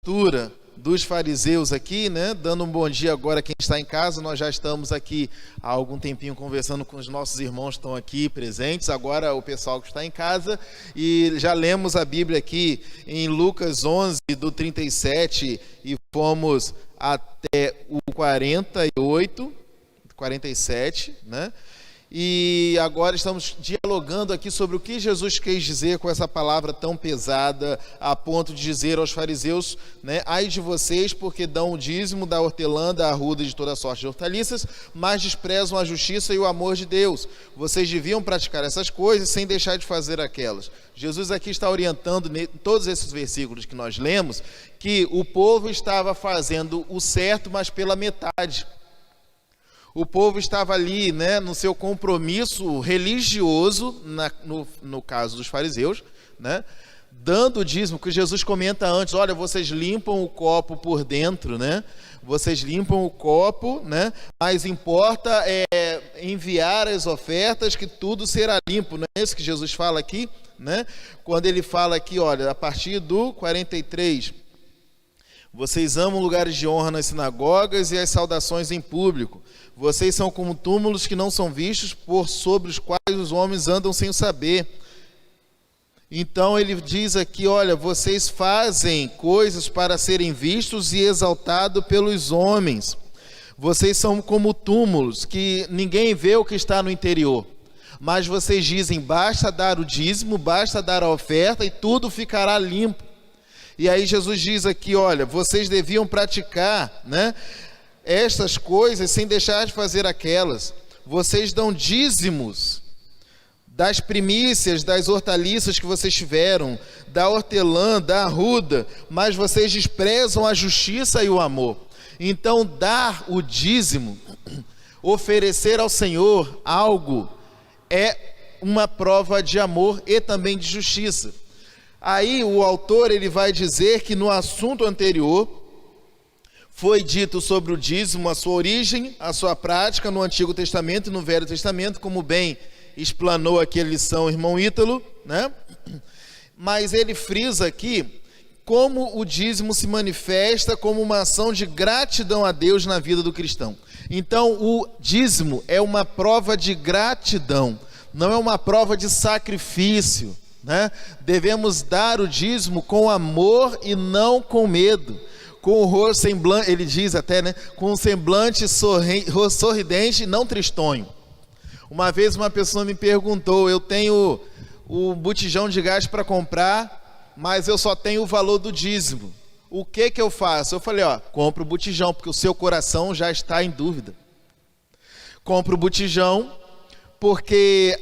leitura dos fariseus aqui, né? Dando um bom dia agora a quem está em casa. Nós já estamos aqui há algum tempinho conversando com os nossos irmãos que estão aqui presentes, agora o pessoal que está em casa, e já lemos a Bíblia aqui em Lucas 11, do 37, e fomos até o 48, 47, né? E agora estamos dialogando aqui sobre o que Jesus quis dizer com essa palavra tão pesada, a ponto de dizer aos fariseus, né, ai de vocês, porque dão o dízimo da hortelã, da arruda e de toda sorte de hortaliças, mas desprezam a justiça e o amor de Deus. Vocês deviam praticar essas coisas sem deixar de fazer aquelas. Jesus aqui está orientando, em todos esses versículos que nós lemos, que o povo estava fazendo o certo, mas pela metade. O povo estava ali, né, no seu compromisso religioso, no caso dos fariseus, né, dando o dízimo, que Jesus comenta antes, olha, vocês limpam o copo por dentro, né, vocês limpam o copo, né, mas importa enviar as ofertas, que tudo será limpo, não é isso que Jesus fala aqui, né, quando ele fala aqui, olha, a partir do 43, vocês amam lugares de honra nas sinagogas e as saudações em público. Vocês são como túmulos que não são vistos, por sobre os quais os homens andam sem o saber. Então ele diz aqui, olha, vocês fazem coisas para serem vistos e exaltados pelos homens. Vocês são como túmulos que ninguém vê o que está no interior. Mas vocês dizem, basta dar o dízimo, basta dar a oferta e tudo ficará limpo. E aí Jesus diz aqui, olha, vocês deviam praticar, né, estas coisas sem deixar de fazer aquelas. Vocês dão dízimos das primícias, das hortaliças que vocês tiveram, da hortelã, da arruda, mas vocês desprezam a justiça e o amor. Então, dar o dízimo, oferecer ao Senhor algo, é uma prova de amor e também de justiça. Aí o autor ele vai dizer que no assunto anterior foi dito sobre o dízimo, a sua origem, a sua prática no Antigo Testamento e no Velho Testamento, como bem explanou aqui a lição o irmão Ítalo, né? Mas ele frisa aqui como o dízimo se manifesta como uma ação de gratidão a Deus na vida do cristão. Então o dízimo é uma prova de gratidão, não é uma prova de sacrifício, né? Devemos dar o dízimo com amor e não com medo, com o rosto semblante, ele diz até, né? Com um semblante sorridente e não tristonho. Uma vez uma pessoa me perguntou, eu tenho o botijão de gás para comprar, mas eu só tenho o valor do dízimo, o que eu faço? Eu falei, ó, compra o botijão, porque o seu coração já está em dúvida. Compra o botijão, porque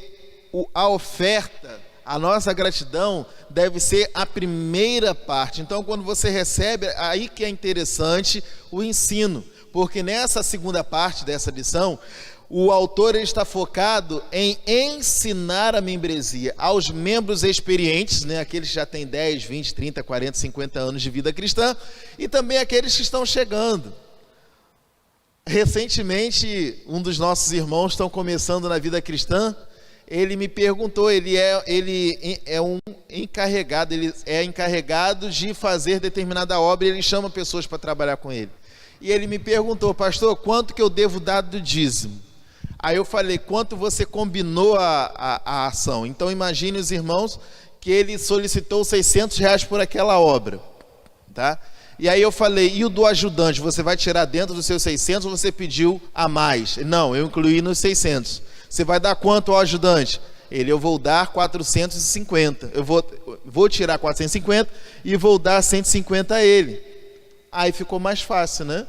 a oferta, a nossa gratidão deve ser a primeira parte. Então, quando você recebe, aí que é interessante o ensino, porque nessa segunda parte dessa lição, o autor ele está focado em ensinar a membresia aos membros experientes, né, aqueles que já têm 10, 20, 30, 40, 50 anos de vida cristã, e também aqueles que estão chegando. Recentemente, um dos nossos irmãos estão começando na vida cristã. Ele me perguntou, ele é um encarregado, ele é encarregado de fazer determinada obra, e ele chama pessoas para trabalhar com ele. E ele me perguntou, pastor, quanto que eu devo dar do dízimo? Aí eu falei, quanto você combinou a ação? Então imagine os irmãos que ele solicitou R$600 por aquela obra, tá? E aí eu falei, e o do ajudante, você vai tirar dentro dos seus 600 ou você pediu a mais? Não, eu incluí nos 600. Você vai dar quanto ao ajudante? Eu vou dar 450. Eu vou tirar 450 e vou dar 150 a ele. Aí ficou mais fácil, né?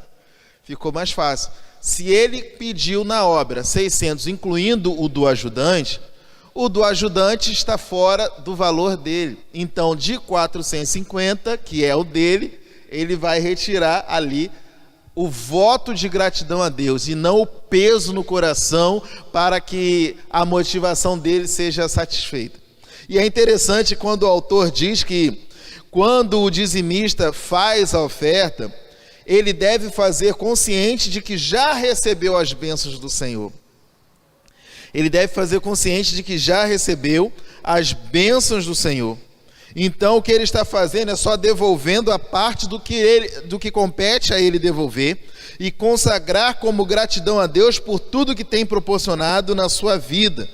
Ficou mais fácil. Se ele pediu na obra 600, incluindo o do ajudante está fora do valor dele. Então, de 450, que é o dele, ele vai retirar ali o voto de gratidão a Deus e não o peso no coração para que a motivação dele seja satisfeita. E é interessante quando o autor diz que quando o dizimista faz a oferta, ele deve fazer consciente de que já recebeu as bênçãos do Senhor. Ele deve fazer consciente de que já recebeu as bênçãos do Senhor. Então o que ele está fazendo é só devolvendo a parte do que compete a ele devolver e consagrar como gratidão a Deus por tudo que tem proporcionado na sua vida.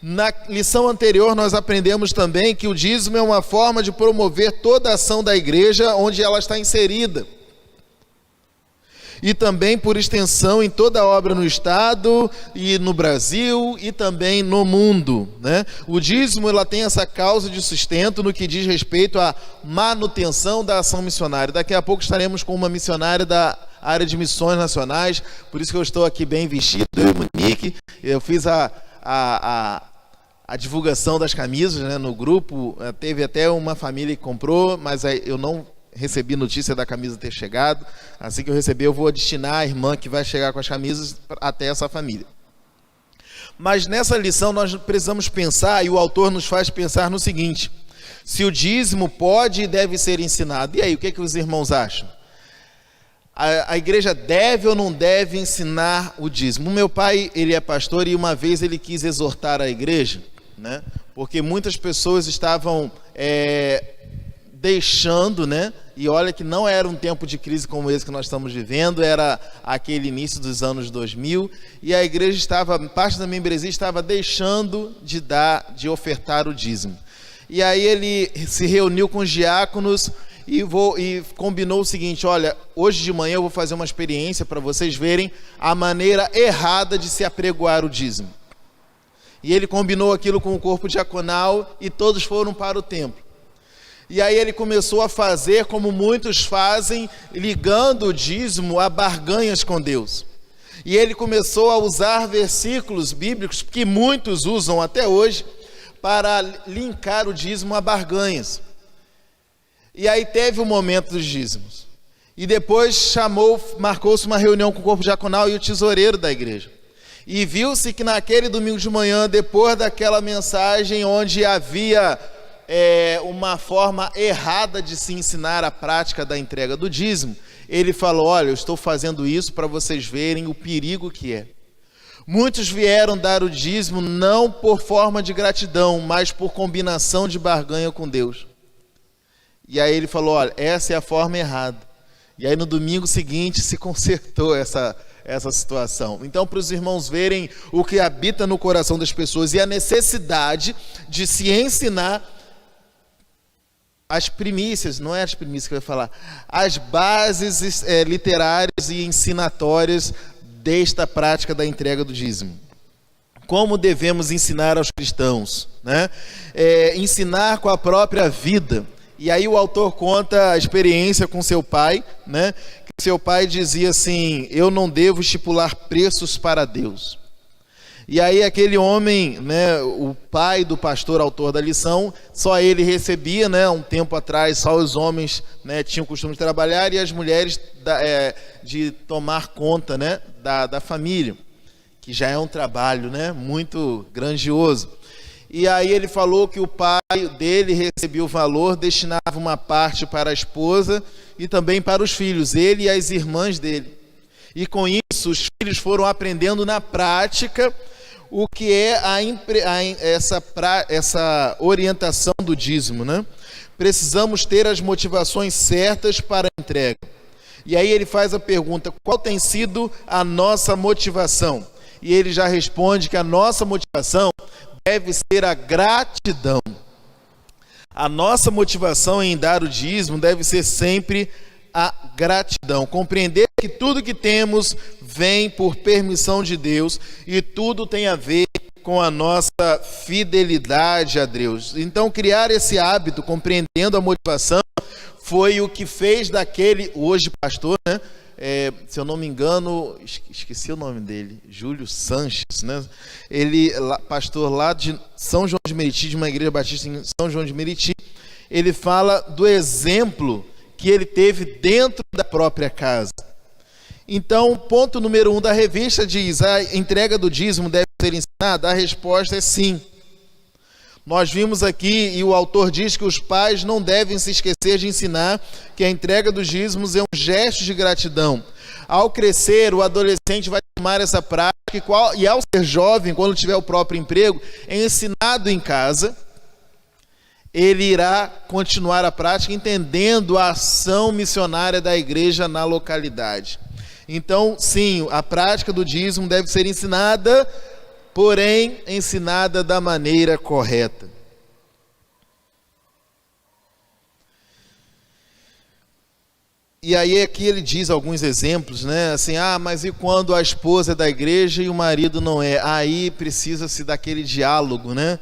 Na lição anterior nós aprendemos também que o dízimo é uma forma de promover toda a ação da igreja onde ela está inserida. E também, por extensão, em toda a obra no Estado e no Brasil e também no mundo, né? O dízimo ela tem essa causa de sustento no que diz respeito à manutenção da ação missionária. Daqui a pouco estaremos com uma missionária da área de missões nacionais, por isso que eu estou aqui bem vestido, eu e o Monique. Eu fiz a divulgação das camisas, né, no grupo. Teve até uma família que comprou, mas eu não recebi notícia da camisa ter chegado. Assim que eu receber, eu vou destinar a irmã que vai chegar com as camisas até essa família. Mas nessa lição nós precisamos pensar, e o autor nos faz pensar no seguinte: se o dízimo pode e deve ser ensinado. E aí, o que os irmãos acham? A igreja deve ou não deve ensinar o dízimo? O meu pai, ele é pastor, e uma vez ele quis exortar a igreja, né? Porque muitas pessoas estavam deixando, né? E olha que não era um tempo de crise como esse que nós estamos vivendo, era aquele início dos anos 2000, e a igreja parte da membresia estava deixando de ofertar o dízimo. E aí ele se reuniu com os diáconos e combinou o seguinte: olha, hoje de manhã eu vou fazer uma experiência para vocês verem a maneira errada de se apregoar o dízimo. E ele combinou aquilo com o corpo diaconal e todos foram para o templo. E aí ele começou a fazer como muitos fazem, ligando o dízimo a barganhas com Deus. E ele começou a usar versículos bíblicos que muitos usam até hoje para linkar o dízimo a barganhas. E aí teve o momento dos dízimos. E depois marcou-se uma reunião com o corpo diaconal e o tesoureiro da igreja. E viu-se que naquele domingo de manhã, depois daquela mensagem onde havia uma forma errada de se ensinar a prática da entrega do dízimo, ele falou: olha, eu estou fazendo isso para vocês verem o perigo que é. Muitos vieram dar o dízimo não por forma de gratidão, mas por combinação de barganha com Deus. E aí ele falou: olha, essa é a forma errada. E aí no domingo seguinte se consertou essa situação. Então, para os irmãos verem o que habita no coração das pessoas e a necessidade de se ensinar as primícias, não é as primícias que eu ia falar, as bases literárias e ensinatórias desta prática da entrega do dízimo. Como devemos ensinar aos cristãos, né? Ensinar com a própria vida. E aí o autor conta a experiência com seu pai, né? Que seu pai dizia assim: eu não devo estipular preços para Deus. E aí aquele homem, né, o pai do pastor, autor da lição, só ele recebia, né, um tempo atrás, só os homens, né, tinham o costume de trabalhar e as mulheres de tomar conta, né, da família, que já é um trabalho, né, muito grandioso. E aí ele falou que o pai dele recebia o valor, destinava uma parte para a esposa e também para os filhos, ele e as irmãs dele. E com isso os filhos foram aprendendo na prática o que é essa orientação do dízimo, né? Precisamos ter as motivações certas para a entrega. E aí ele faz a pergunta: qual tem sido a nossa motivação? E ele já responde que a nossa motivação deve ser a gratidão. A nossa motivação em dar o dízimo deve ser sempre a gratidão. Compreender que tudo que temos vem por permissão de Deus e tudo tem a ver com a nossa fidelidade a Deus. Então, criar esse hábito, compreendendo a motivação, foi o que fez daquele, hoje pastor, né? Se eu não me engano, esqueci o nome dele, Júlio Sanches, né? Ele, pastor lá de São João de Meriti, de uma igreja batista em São João de Meriti, ele fala do exemplo que ele teve dentro da própria casa. Então, ponto número 1 da revista diz: a entrega do dízimo deve ser ensinada? A resposta é sim. Nós vimos aqui, e o autor diz que os pais não devem se esquecer de ensinar que a entrega dos dízimos é um gesto de gratidão. Ao crescer, o adolescente vai tomar essa prática e ao ser jovem, quando tiver o próprio emprego, é ensinado em casa ele irá continuar a prática entendendo a ação missionária da igreja na localidade. Então, sim, a prática do dízimo deve ser ensinada, porém, ensinada da maneira correta. E aí aqui ele diz alguns exemplos, né? Assim, mas e quando a esposa é da igreja e o marido não é? Aí precisa-se daquele diálogo, né?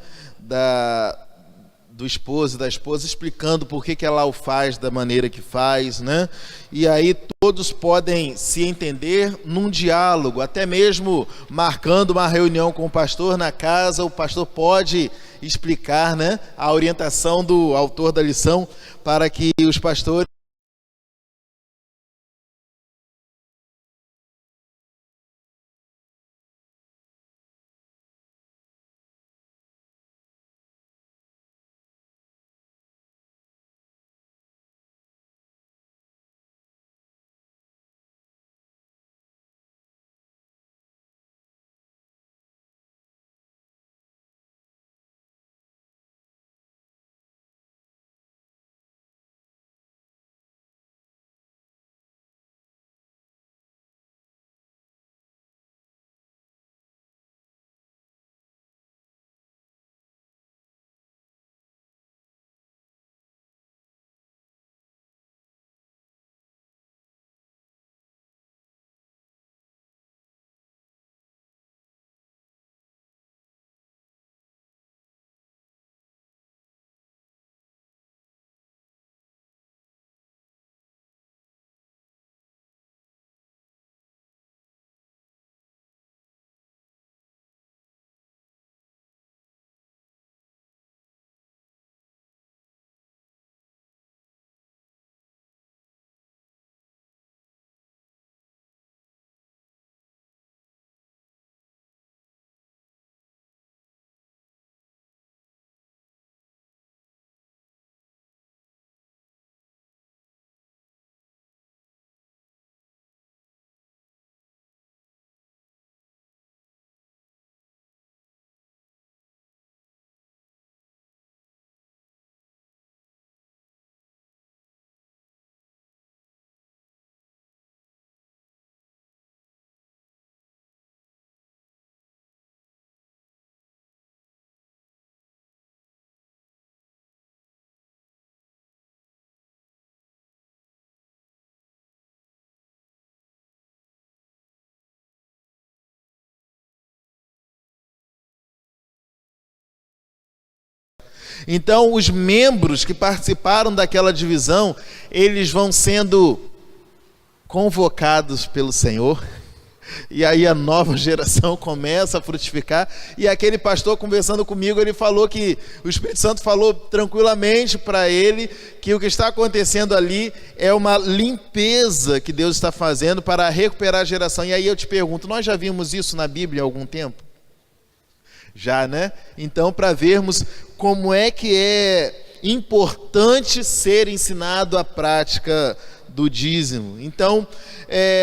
Do esposo e da esposa, explicando por que ela o faz da maneira que faz, né? E aí todos podem se entender num diálogo, até mesmo marcando uma reunião com o pastor na casa, o pastor pode explicar, né, a orientação do autor da lição para que os pastores Então, os membros que participaram daquela divisão, eles vão sendo convocados pelo Senhor, e aí a nova geração começa a frutificar. E aquele pastor conversando comigo, ele falou que o Espírito Santo falou tranquilamente para ele que o que está acontecendo ali é uma limpeza que Deus está fazendo para recuperar a geração. E aí eu te pergunto, nós já vimos isso na Bíblia há algum tempo? Já, né? Então, para vermos como é que é importante ser ensinado a prática do dízimo. Então,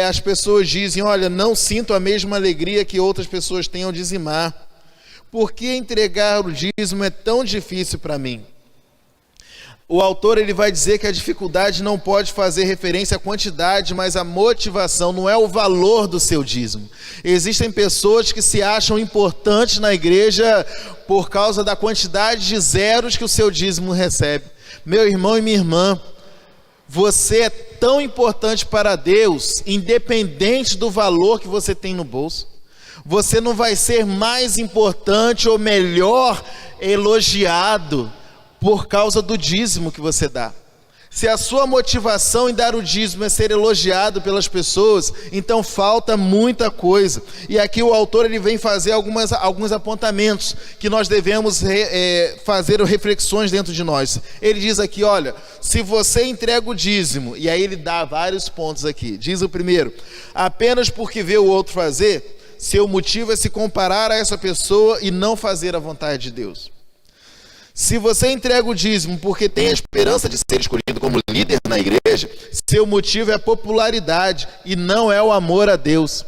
as pessoas dizem, olha, não sinto a mesma alegria que outras pessoas têm ao dizimar. Por que entregar o dízimo é tão difícil para mim? O autor ele vai dizer que a dificuldade não pode fazer referência à quantidade, mas à motivação, não é o valor do seu dízimo. Existem pessoas que se acham importantes na igreja por causa da quantidade de zeros que o seu dízimo recebe. Meu irmão e minha irmã, você é tão importante para Deus, independente do valor que você tem no bolso. Você não vai ser mais importante ou melhor elogiado por causa do dízimo que você dá. Se a sua motivação em dar o dízimo é ser elogiado pelas pessoas, então falta muita coisa. E aqui o autor ele vem fazer alguns apontamentos que nós devemos fazer reflexões dentro de nós. Ele diz aqui, olha, se você entrega o dízimo, e aí ele dá vários pontos aqui. Diz o primeiro, apenas porque vê o outro fazer, seu motivo é se comparar a essa pessoa e não fazer a vontade de Deus. Se você entrega o dízimo porque tem a esperança de ser escolhido como líder na igreja, seu motivo é a popularidade e não é o amor a Deus.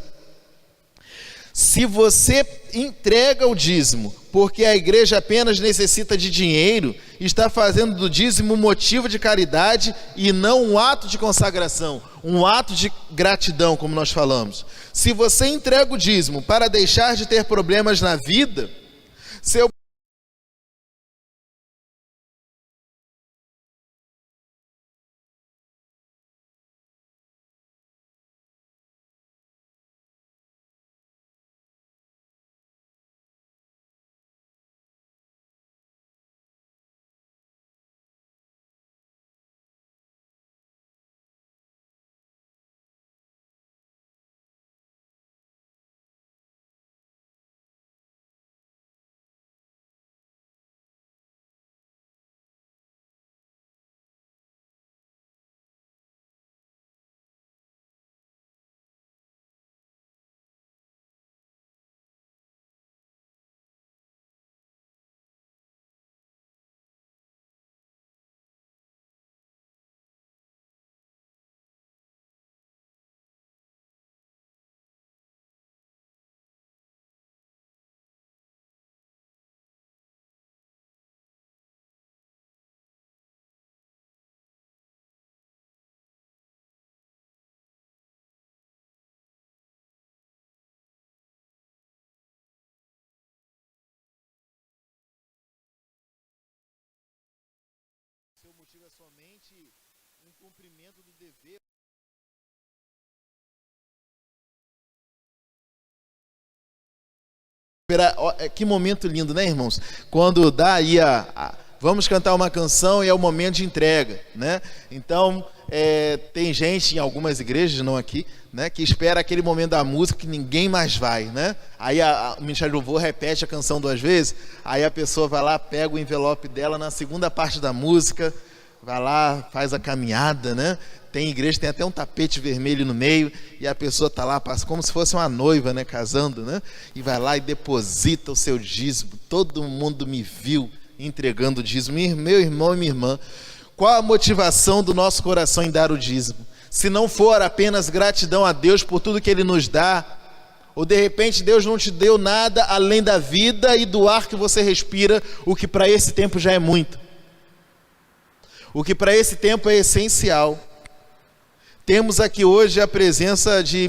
Se você entrega o dízimo porque a igreja apenas necessita de dinheiro, está fazendo do dízimo um motivo de caridade e não um ato de consagração, um ato de gratidão, como nós falamos. Se você entrega o dízimo para deixar de ter problemas na vida, seu motivo é somente um cumprimento do dever. Que momento lindo, né, irmãos? Quando dá aí vamos cantar uma canção e é o momento de entrega, né? Então, tem gente em algumas igrejas, não aqui, né, que espera aquele momento da música que ninguém mais vai, né? Aí o Ministério do Louvor repete a canção 2 vezes, aí a pessoa vai lá, pega o envelope dela na segunda parte da música, vai lá, faz a caminhada, né? Tem igreja que tem até um tapete vermelho no meio e a pessoa está lá, passa como se fosse uma noiva, né, casando, né? E vai lá e deposita o seu dízimo. Todo mundo me viu entregando o dízimo. Meu irmão e minha irmã, qual a motivação do nosso coração em dar o dízimo? Se não for apenas gratidão a Deus por tudo que Ele nos dá, ou de repente Deus não te deu nada além da vida e do ar que você respira, o que para esse tempo já é muito. O que para esse tempo é essencial. Temos aqui hoje a presença de...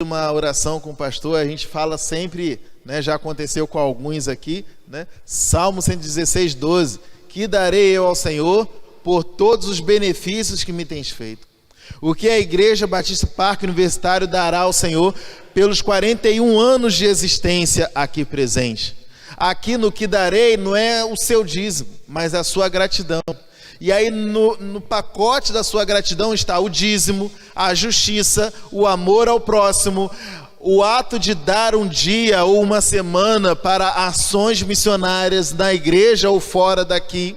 uma oração com o pastor, a gente fala sempre, né, já aconteceu com alguns aqui, né, Salmo 116, 12, que darei eu ao Senhor por todos os benefícios que me tens feito. O que a Igreja Batista Parque Universitário dará ao Senhor pelos 41 anos de existência aqui presente. Aqui no que darei não é o seu dízimo, mas a sua gratidão. E aí no pacote da sua gratidão está o dízimo, a justiça, o amor ao próximo, o ato de dar um dia ou uma semana para ações missionárias na igreja ou fora daqui,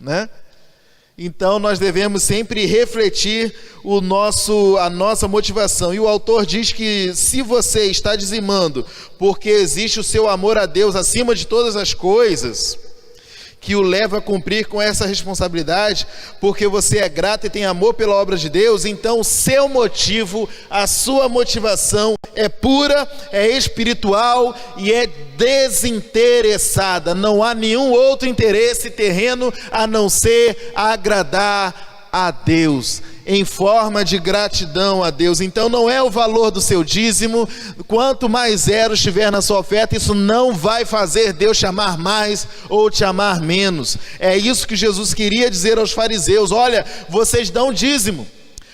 né? Então nós devemos sempre refletir a nossa motivação. E o autor diz que se você está dizimando porque existe o seu amor a Deus acima de todas as coisas, que o leva a cumprir com essa responsabilidade, porque você é grato e tem amor pela obra de Deus, então o seu motivo, a sua motivação é pura, é espiritual e é desinteressada. Não há nenhum outro interesse terreno a não ser agradar a Deus, em forma de gratidão a Deus. Então não é o valor do seu dízimo, quanto mais zero estiver na sua oferta, isso não vai fazer Deus te amar mais ou te amar menos. É isso que Jesus queria dizer aos fariseus: olha, vocês dão dízimo,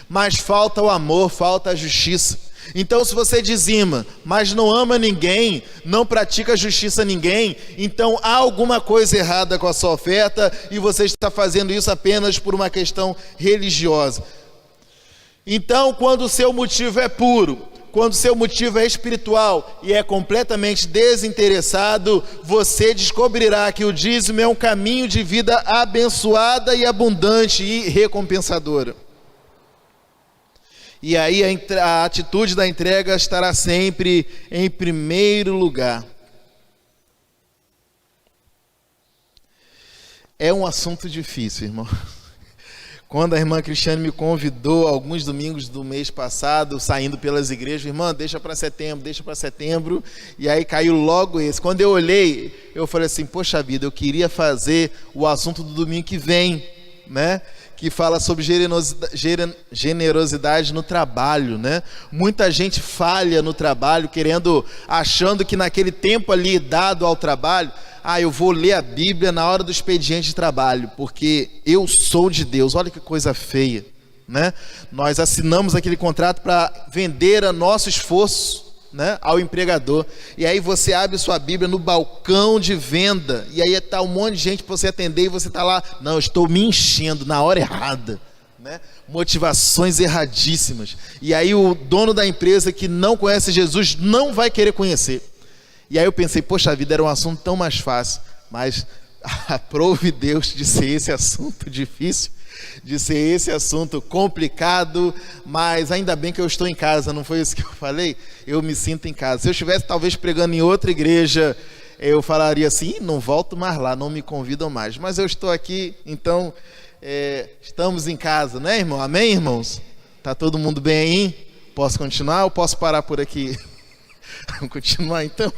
mas falta o amor, falta a justiça. Então se você dizima, mas não ama ninguém, não pratica justiça a ninguém, então há alguma coisa errada com a sua oferta e você está fazendo isso apenas por uma questão religiosa. Então, quando o seu motivo é puro, quando seu motivo é espiritual e é completamente desinteressado, você descobrirá que o dízimo é um caminho de vida abençoada e abundante e recompensadora. E aí a atitude da entrega estará sempre em primeiro lugar. É um assunto difícil, irmão. Quando a irmã Cristiane me convidou alguns domingos do mês passado, saindo pelas igrejas, irmã, deixa para setembro, e aí caiu logo esse. Quando eu olhei, eu falei assim, poxa vida, eu queria fazer o assunto do domingo que vem, né? Que fala sobre generosidade no trabalho, né? Muita gente falha no trabalho, achando que naquele tempo ali dado ao trabalho, eu vou ler a Bíblia na hora do expediente de trabalho, porque eu sou de Deus. Olha que coisa feia, né? Nós assinamos aquele contrato para vender a nosso esforço, né, ao empregador, e aí você abre sua Bíblia no balcão de venda, e aí está um monte de gente para você atender, e você está lá, não, eu estou me enchendo na hora errada, né? Motivações erradíssimas, e aí o dono da empresa que não conhece Jesus não vai querer conhecer. E aí eu pensei, poxa vida, era um assunto tão mais fácil, mas aprove Deus de ser esse assunto difícil, de ser esse assunto complicado, mas ainda bem que eu estou em casa, não foi isso que eu falei? Eu me sinto em casa. Se eu estivesse talvez pregando em outra igreja, eu falaria assim, não volto mais lá, não me convidam mais, mas eu estou aqui, então estamos em casa, né, irmão? Amém, irmãos? Tá todo mundo bem aí? Posso continuar ou posso parar por aqui? Vamos continuar então?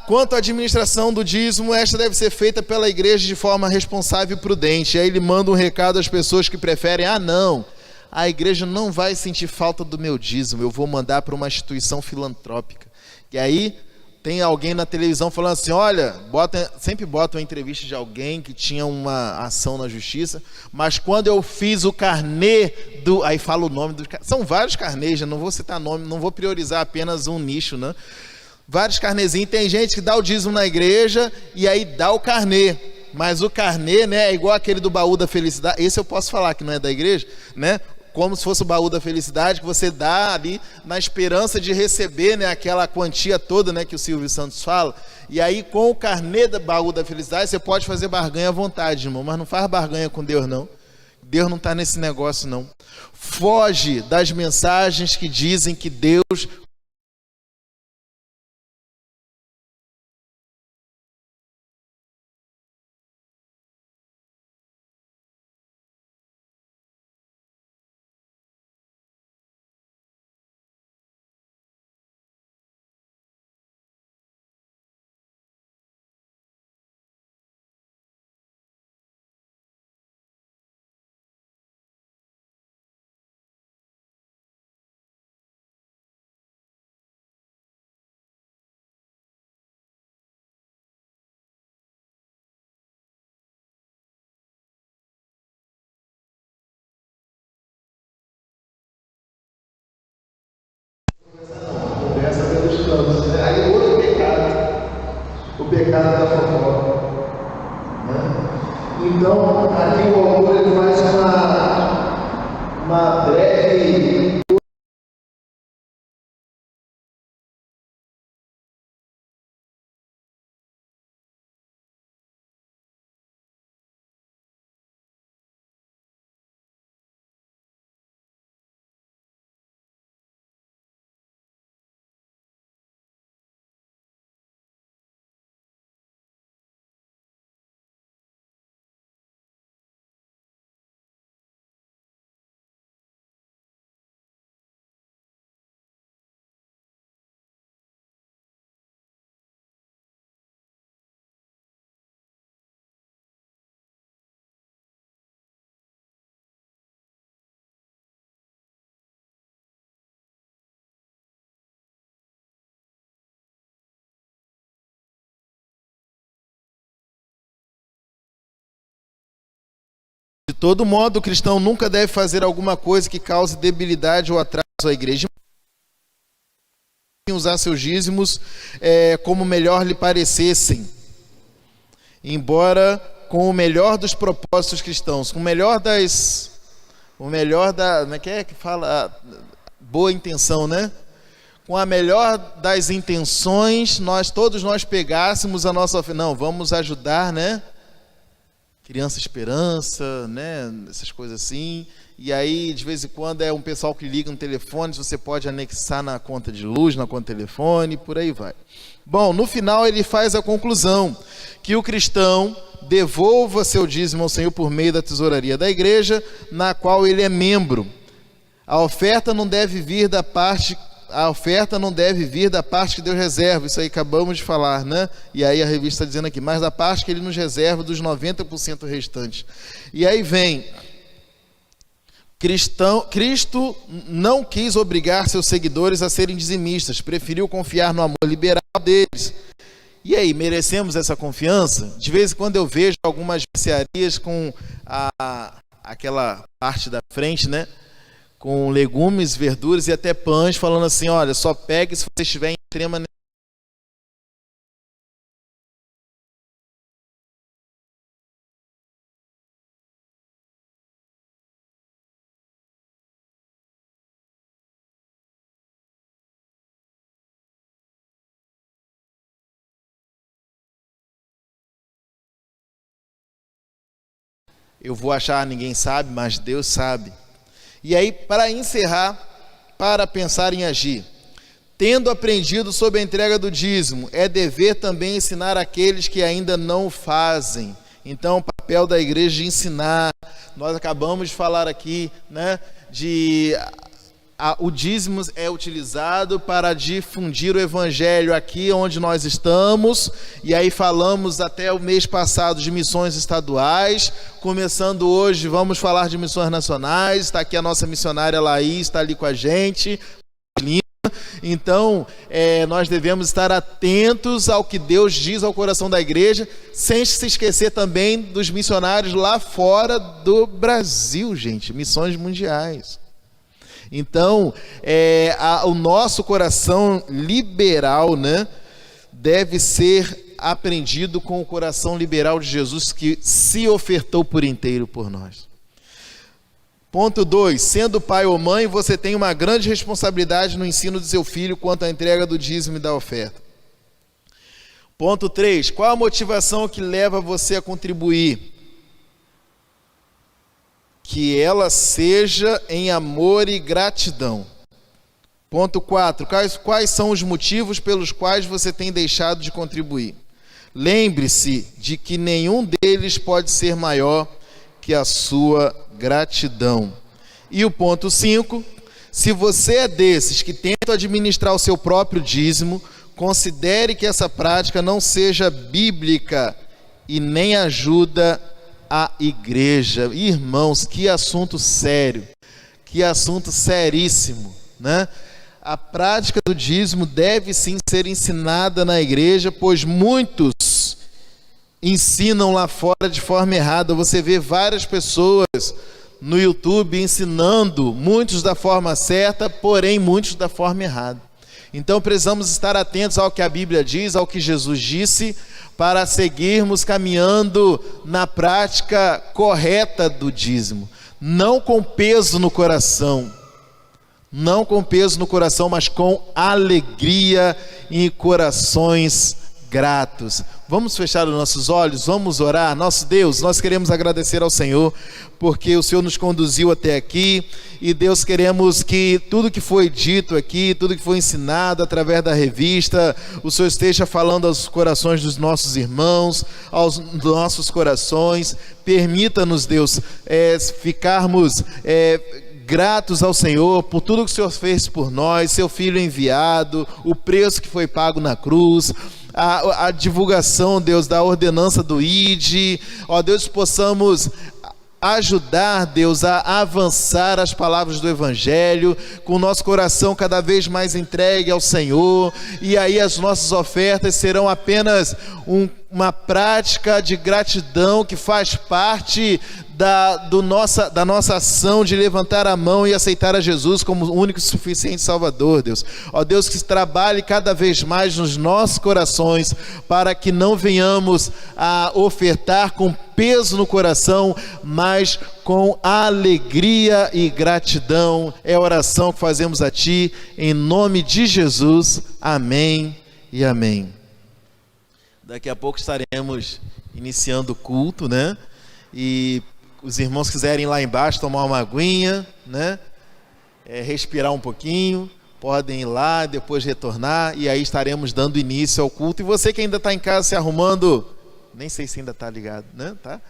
Quanto à administração do dízimo, esta deve ser feita pela igreja de forma responsável e prudente. Aí ele manda um recado às pessoas que preferem, não, a igreja não vai sentir falta do meu dízimo, eu vou mandar para uma instituição filantrópica. E aí tem alguém na televisão falando assim, olha, sempre bota uma entrevista de alguém que tinha uma ação na justiça, mas quando eu fiz o carnê aí fala o nome são vários carnês, não vou citar nome, não vou priorizar apenas um nicho, né? Vários carnezinhos, tem gente que dá o dízimo na igreja e aí dá o carnê, mas o carnê, né, é igual aquele do baú da felicidade, esse eu posso falar que não é da igreja, né? Como se fosse o baú da felicidade, que você dá ali na esperança de receber, né, aquela quantia toda, né, que o Silvio Santos fala. E aí com o carnê do baú da felicidade você pode fazer barganha à vontade, irmão, mas não faz barganha com Deus não. Deus não está nesse negócio não. Foge das mensagens que dizem que Deus aí outro pecado, o pecado da fofoca, né? Então aqui o autor ele faz uma breve De todo modo, o cristão nunca deve fazer alguma coisa que cause debilidade ou atraso à igreja. Usar seus dízimos como melhor lhe parecessem, embora com o melhor dos propósitos cristãos, com o melhor como é que fala? boa intenção, né? Com a melhor das intenções, todos nós pegássemos a nossa oferta. Não, vamos ajudar, né? Criança Esperança, né? Essas coisas assim. E aí, de vez em quando, é um pessoal que liga no telefone, você pode anexar na conta de luz, na conta de telefone, por aí vai. Bom, no final ele faz a conclusão, que o cristão devolva seu dízimo ao Senhor por meio da tesouraria da igreja, na qual ele é membro. A oferta não deve vir da parte que Deus reserva, isso aí acabamos de falar, né? E aí a revista está dizendo aqui, mas da parte que Ele nos reserva dos 90% restantes. E aí vem, Cristo não quis obrigar seus seguidores a serem dizimistas, preferiu confiar no amor liberal deles. E aí, merecemos essa confiança? De vez em quando eu vejo algumas mercearias com aquela parte da frente, né? Com legumes, verduras e até pães, falando assim, olha, só pegue se você estiver em extrema necessidade. Eu vou achar, ninguém sabe, mas Deus sabe. E aí, para encerrar, para pensar em agir. Tendo aprendido sobre a entrega do dízimo, é dever também ensinar aqueles que ainda não o fazem. Então, o papel da igreja de ensinar. Nós acabamos de falar aqui, né, o dízimo é utilizado para difundir o evangelho aqui onde nós estamos, e aí falamos até o mês passado de missões estaduais, começando hoje vamos falar de missões nacionais, está aqui a nossa missionária Laís, está ali com a gente, então nós devemos estar atentos ao que Deus diz ao coração da igreja, sem se esquecer também dos missionários lá fora do Brasil, gente, missões mundiais. Então, o nosso coração liberal, né, deve ser aprendido com o coração liberal de Jesus, que se ofertou por inteiro por nós. Ponto 2. Sendo pai ou mãe, você tem uma grande responsabilidade no ensino de seu filho quanto à entrega do dízimo e da oferta. Ponto 3. Qual a motivação que leva você a contribuir? Que ela seja em amor e gratidão. Ponto 4. Quais são os motivos pelos quais você tem deixado de contribuir? Lembre-se de que nenhum deles pode ser maior que a sua gratidão. E o ponto 5. Se você é desses que tentam administrar o seu próprio dízimo, considere que essa prática não seja bíblica e nem ajuda a igreja. Irmãos, que assunto sério, que assunto seríssimo, né? A prática do dízimo deve sim ser ensinada na igreja, pois muitos ensinam lá fora de forma errada. Você vê várias pessoas no YouTube ensinando, muitos da forma certa, porém muitos da forma errada. Então precisamos estar atentos ao que a Bíblia diz, ao que Jesus disse, para seguirmos caminhando na prática correta do dízimo, não com peso no coração, mas com alegria e corações gratos. Vamos fechar os nossos olhos, vamos orar. Nosso Deus, nós queremos agradecer ao Senhor, porque o Senhor nos conduziu até aqui, e Deus, queremos que tudo que foi dito aqui, tudo que foi ensinado através da revista, o Senhor esteja falando aos corações dos nossos irmãos, aos nossos corações. Permita-nos, Deus, ficarmos gratos ao Senhor por tudo que o Senhor fez por nós, seu Filho enviado, o preço que foi pago na cruz, a divulgação, Deus, da ordenança do ID, ó Deus, possamos ajudar, Deus, a avançar as palavras do Evangelho, com o nosso coração cada vez mais entregue ao Senhor, e aí as nossas ofertas serão apenas uma prática de gratidão que faz parte da nossa ação de levantar a mão e aceitar a Jesus como o único e suficiente Salvador, Deus. Ó Deus, que trabalhe cada vez mais nos nossos corações, para que não venhamos a ofertar com peso no coração, mas com alegria e gratidão. É a oração que fazemos a Ti, em nome de Jesus. Amém e amém. Daqui a pouco estaremos iniciando o culto, né? E os irmãos quiserem ir lá embaixo tomar uma aguinha, né? Respirar um pouquinho, podem ir lá, depois retornar, e aí estaremos dando início ao culto. E você que ainda está em casa se arrumando, nem sei se ainda está ligado, né? Tá?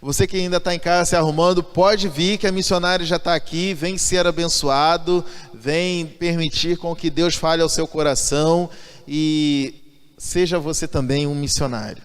Você que ainda está em casa se arrumando, pode vir que a missionária já está aqui, vem ser abençoado, vem permitir com que Deus fale ao seu coração e seja você também um missionário.